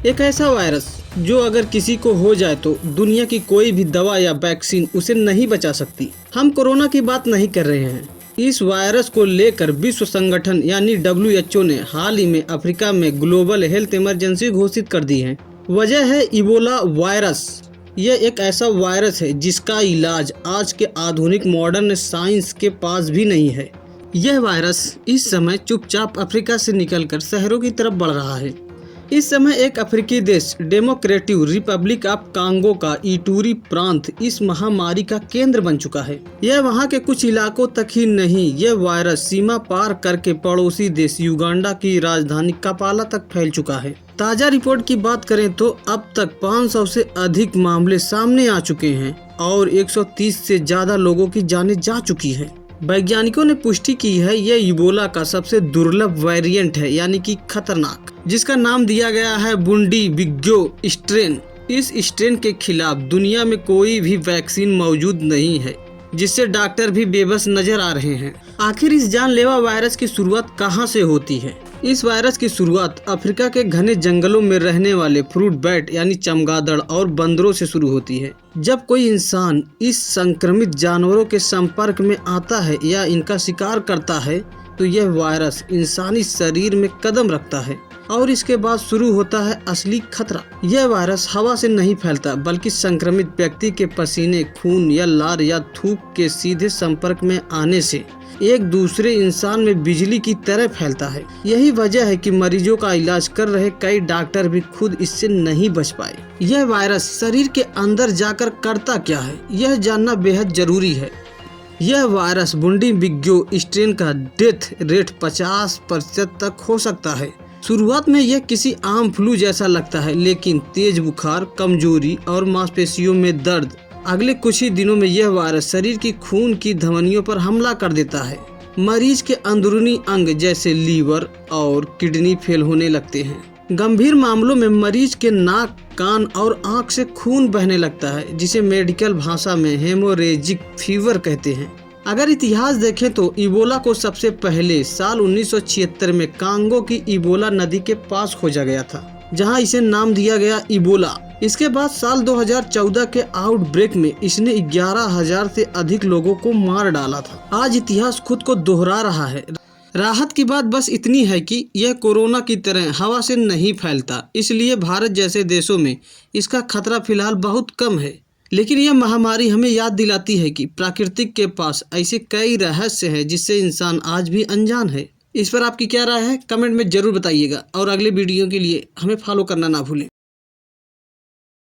एक ऐसा वायरस जो अगर किसी को हो जाए तो दुनिया की कोई भी दवा या वैक्सीन उसे नहीं बचा सकती। हम कोरोना की बात नहीं कर रहे हैं। इस वायरस को लेकर विश्व संगठन यानी WHO ने हाल ही में अफ्रीका में ग्लोबल हेल्थ इमरजेंसी घोषित कर दी है। वजह है इबोला वायरस। यह एक ऐसा वायरस है जिसका इलाज आज के आधुनिक मॉडर्न साइंस के पास भी नहीं है। यह वायरस इस समय चुपचाप अफ्रीका से निकलकर शहरों की तरफ बढ़ रहा है। इस समय एक अफ्रीकी देश डेमोक्रेटिक रिपब्लिक ऑफ कांगो का इटूरी प्रांत इस महामारी का केंद्र बन चुका है। यह वहां के कुछ इलाकों तक ही नहीं, यह वायरस सीमा पार करके पड़ोसी देश युगांडा की राजधानी कापाला तक फैल चुका है। ताजा रिपोर्ट की बात करें तो अब तक 500 से अधिक मामले सामने आ चुके हैं और 130 से ज्यादा लोगों की जानें जा चुकी है। वैज्ञानिकों ने पुष्टि की है यह इबोला का सबसे दुर्लभ वेरिएंट है, यानी कि खतरनाक, जिसका नाम दिया गया है बुंडीबिग्यो स्ट्रेन। इस स्ट्रेन के खिलाफ दुनिया में कोई भी वैक्सीन मौजूद नहीं है, जिससे डॉक्टर भी बेबस नजर आ रहे हैं। आखिर इस जानलेवा वायरस की शुरुआत कहां से होती है? इस वायरस की शुरुआत अफ्रीका के घने जंगलों में रहने वाले फ्रूट बैट यानी चमगादड़ और बंदरों से शुरू होती है। जब कोई इंसान इस संक्रमित जानवरों के संपर्क में आता है या इनका शिकार करता है तो यह वायरस इंसानी शरीर में कदम रखता है और इसके बाद शुरू होता है असली खतरा। यह वायरस हवा से नहीं फैलता बल्कि संक्रमित व्यक्ति के पसीने, खून या लार या थूक के सीधे संपर्क में आने से एक दूसरे इंसान में बिजली की तरह फैलता है। यही वजह है कि मरीजों का इलाज कर रहे कई डॉक्टर भी खुद इससे नहीं बच पाए। यह वायरस शरीर के अंदर जाकर करता क्या है, यह जानना बेहद जरूरी है। यह वायरस बुंडीबिग्यो स्ट्रेन का डेथ रेट 50% तक हो सकता है। शुरुआत में यह किसी आम फ्लू जैसा लगता है, लेकिन तेज बुखार, कमजोरी और मांसपेशियों में दर्द, अगले कुछ ही दिनों में यह वायरस शरीर की खून की धमनियों पर हमला कर देता है। मरीज के अंदरूनी अंग जैसे लीवर और किडनी फेल होने लगते हैं। गंभीर मामलों में मरीज के नाक, कान और आंख से खून बहने लगता है, जिसे मेडिकल भाषा में हेमोरेजिक फीवर कहते हैं। अगर इतिहास देखें तो इबोला को सबसे पहले साल 1976 में कांगो की इबोला नदी के पास खोजा गया था, जहां इसे नाम दिया गया इबोला। इसके बाद साल 2014 के आउटब्रेक में इसने 11,000 से अधिक लोगों को मार डाला था। आज इतिहास खुद को दोहरा रहा है। राहत की बात बस इतनी है कि यह कोरोना की तरह हवा से नहीं फैलता, इसलिए भारत जैसे देशों में इसका खतरा फिलहाल बहुत कम है। लेकिन यह महामारी हमें याद दिलाती है कि प्रकृति के पास ऐसे कई रहस्य हैं जिससे इंसान आज भी अनजान है। इस पर आपकी क्या राय है? कमेंट में जरूर बताइएगा और अगले वीडियो के लिए हमें फॉलो करना ना भूलें।